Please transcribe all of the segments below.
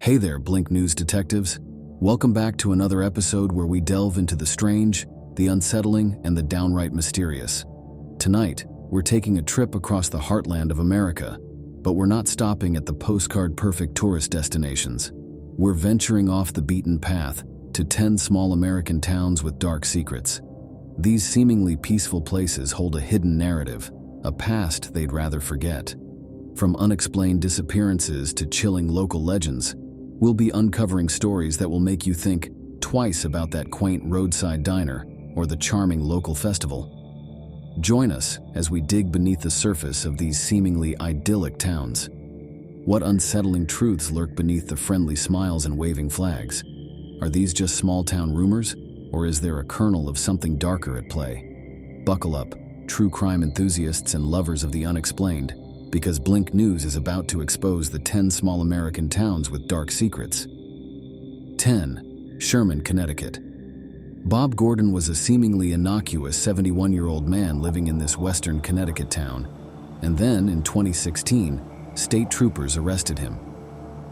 Hey there, Blink News detectives. Welcome back to another episode where we delve into the strange, the unsettling, and the downright mysterious. Tonight, we're taking a trip across the heartland of America, but we're not stopping at the postcard-perfect tourist destinations. We're venturing off the beaten path to 10 small American towns with dark secrets. These seemingly peaceful places hold a hidden narrative, a past they'd rather forget. From unexplained disappearances to chilling local legends, we'll be uncovering stories that will make you think twice about that quaint roadside diner or the charming local festival. Join us as we dig beneath the surface of these seemingly idyllic towns. What unsettling truths lurk beneath the friendly smiles and waving flags? Are these just small-town rumors, or is there a kernel of something darker at play? Buckle up, true crime enthusiasts and lovers of the unexplained, because Blink News is about to expose the 10 small American towns with dark secrets. 10. Sherman, Connecticut. Bob Gordon was a seemingly innocuous 71-year-old man living in this western Connecticut town, and then, in 2016, state troopers arrested him.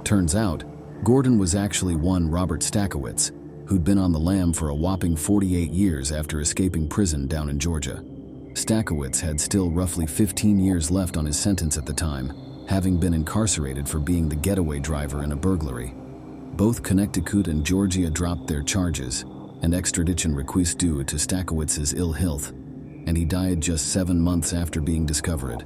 Turns out, Gordon was actually one Robert Stackowitz, who'd been on the lam for a whopping 48 years after escaping prison down in Georgia. Stackowitz had still roughly 15 years left on his sentence at the time, having been incarcerated for being the getaway driver in a burglary. Both Connecticut and Georgia dropped their charges, and extradition request due to Stackowitz's ill health, and he died just 7 months after being discovered.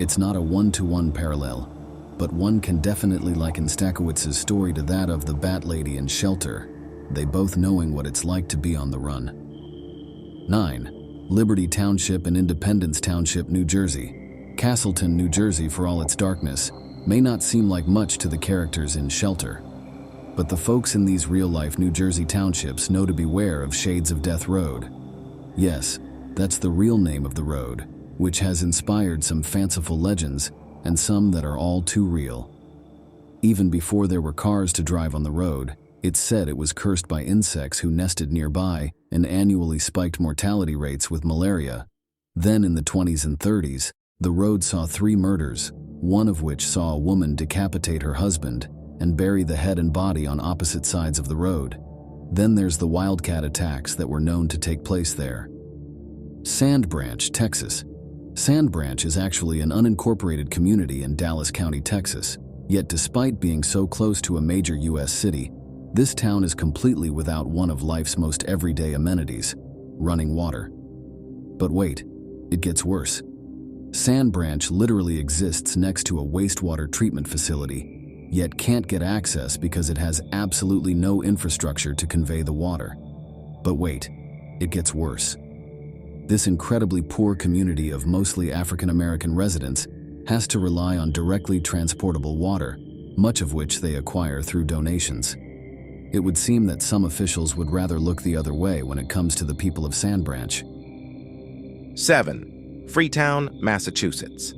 It's not a one-to-one parallel, but one can definitely liken Stackowitz's story to that of the Bat Lady in Shelter, they both knowing what it's like to be on the run. 9. Liberty Township and Independence Township, New Jersey. Castleton, New Jersey, for all its darkness, may not seem like much to the characters in Shelter. But the folks in these real-life New Jersey townships know to beware of Shades of Death Road. Yes, that's the real name of the road, which has inspired some fanciful legends and some that are all too real. Even before there were cars to drive on the road, it's said it was cursed by insects who nested nearby and annually spiked mortality rates with malaria. Then in the 20s and 30s, the road saw 3 murders, one of which saw a woman decapitate her husband and bury the head and body on opposite sides of the road. Then there's the wildcat attacks that were known to take place there. Sand Branch, Texas. Sand Branch is actually an unincorporated community in Dallas County, Texas. Yet despite being so close to a major U.S. city, this town is completely without one of life's most everyday amenities, running water. But wait, it gets worse. Sand Branch literally exists next to a wastewater treatment facility, yet can't get access because it has absolutely no infrastructure to convey the water. But wait, it gets worse. This incredibly poor community of mostly African American residents has to rely on directly transportable water, much of which they acquire through donations. It would seem that some officials would rather look the other way when it comes to the people of Sand Branch. 7. Freetown, Massachusetts.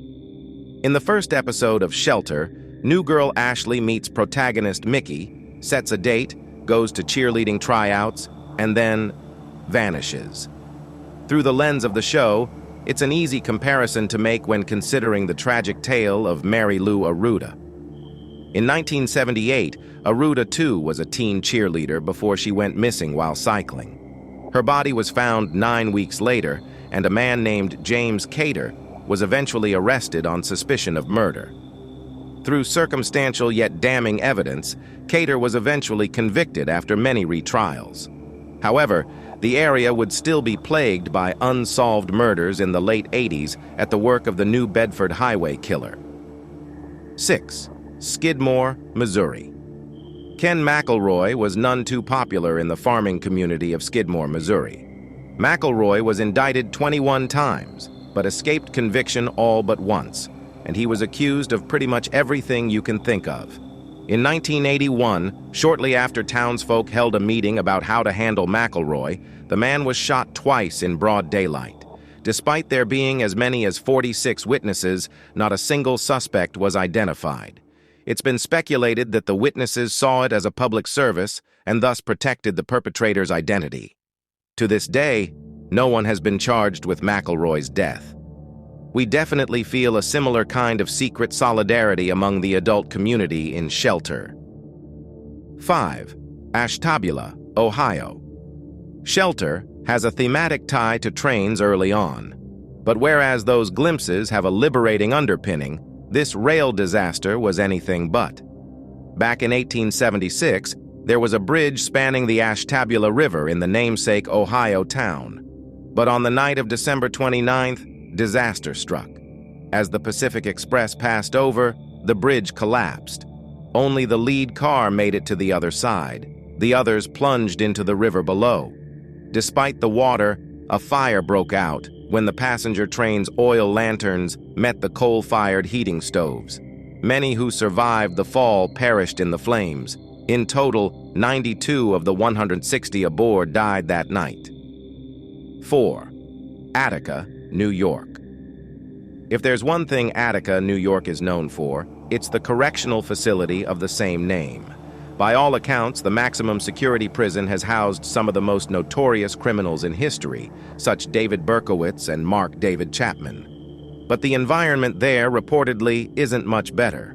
In the first episode of Shelter, new girl Ashley meets protagonist Mickey, sets a date, goes to cheerleading tryouts, and then vanishes. Through the lens of the show, it's an easy comparison to make when considering the tragic tale of Mary Lou Aruda. In 1978, Aruda too was a teen cheerleader before she went missing while cycling. Her body was found 9 weeks later, and a man named James Cater was eventually arrested on suspicion of murder. Through circumstantial yet damning evidence, Cater was eventually convicted after many retrials. However, the area would still be plagued by unsolved murders in the late 80s at the work of the New Bedford highway killer. 6. Skidmore, Missouri. Ken McElroy was none too popular in the farming community of Skidmore, Missouri. McElroy was indicted 21 times, but escaped conviction all but once, and he was accused of pretty much everything you can think of. In 1981, shortly after townsfolk held a meeting about how to handle McElroy, the man was shot twice in broad daylight. Despite there being as many as 46 witnesses, not a single suspect was identified. It's been speculated that the witnesses saw it as a public service and thus protected the perpetrator's identity. To this day, no one has been charged with McElroy's death. We definitely feel a similar kind of secret solidarity among the adult community in Shelter. 5. Ashtabula, Ohio. Shelter has a thematic tie to trains early on. But whereas those glimpses have a liberating underpinning, this rail disaster was anything but. Back in 1876, there was a bridge spanning the Ashtabula River in the namesake Ohio town. But on the night of December 29th, disaster struck. As the Pacific Express passed over, the bridge collapsed. Only the lead car made it to the other side. The others plunged into the river below. Despite the water, a fire broke out when the passenger train's oil lanterns met the coal-fired heating stoves. Many who survived the fall perished in the flames. In total, 92 of the 160 aboard died that night. 4. Attica, New York. If there's one thing Attica, New York is known for, it's the correctional facility of the same name. By all accounts, the maximum security prison has housed some of the most notorious criminals in history, such David Berkowitz and Mark David Chapman. But the environment there reportedly isn't much better.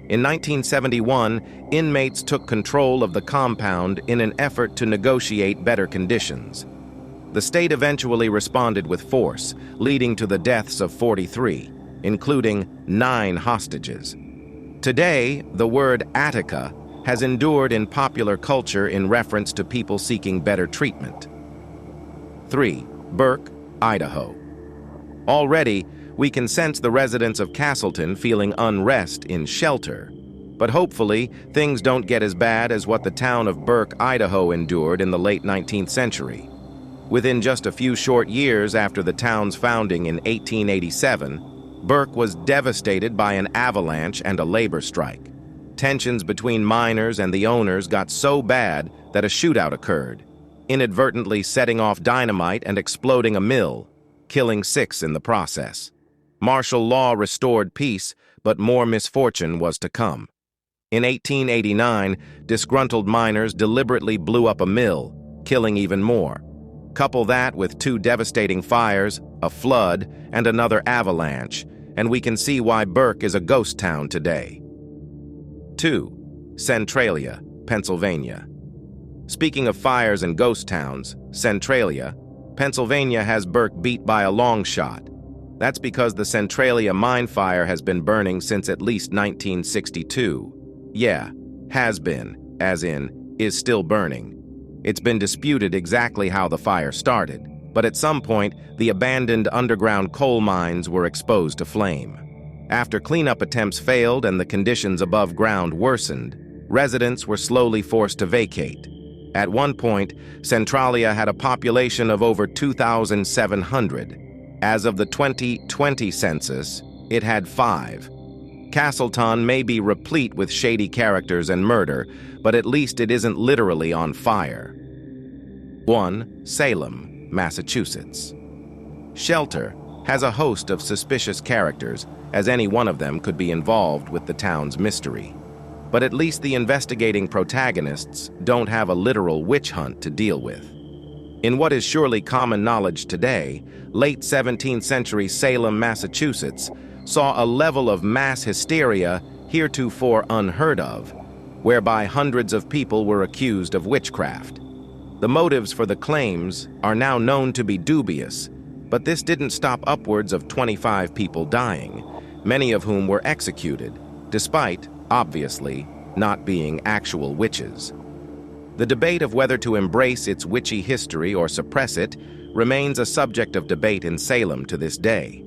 In 1971, inmates took control of the compound in an effort to negotiate better conditions. The state eventually responded with force, leading to the deaths of 43, including 9 hostages. Today, the word Attica has endured in popular culture in reference to people seeking better treatment. 3. Burke, Idaho. Already, we can sense the residents of Castleton feeling unrest in Shelter, but hopefully things don't get as bad as what the town of Burke, Idaho endured in the late 19th century. Within just a few short years after the town's founding in 1887, Burke was devastated by an avalanche and a labor strike. Tensions between miners and the owners got so bad that a shootout occurred, inadvertently setting off dynamite and exploding a mill, killing 6 in the process. Martial law restored peace, but more misfortune was to come. In 1889, disgruntled miners deliberately blew up a mill, killing even more. Couple that with 2 devastating fires, a flood, and another avalanche, and we can see why Burke is a ghost town today. 2. Centralia, Pennsylvania. Speaking of fires and ghost towns, Centralia, Pennsylvania has Burke beat by a long shot. That's because the Centralia mine fire has been burning since at least 1962. Yeah, has been, as in, is still burning. It's been disputed exactly how the fire started, but at some point, the abandoned underground coal mines were exposed to flame. After cleanup attempts failed and the conditions above ground worsened, residents were slowly forced to vacate. At one point, Centralia had a population of over 2,700. As of the 2020 census, it had 5. Castleton may be replete with shady characters and murder, but at least it isn't literally on fire. 1. Salem, Massachusetts. Shelter has a host of suspicious characters, as any one of them could be involved with the town's mystery. But at least the investigating protagonists don't have a literal witch hunt to deal with. In what is surely common knowledge today, late 17th century Salem, Massachusetts, saw a level of mass hysteria heretofore unheard of, whereby hundreds of people were accused of witchcraft. The motives for the claims are now known to be dubious, but this didn't stop upwards of 25 people dying, many of whom were executed, despite, obviously, not being actual witches. The debate of whether to embrace its witchy history or suppress it remains a subject of debate in Salem to this day.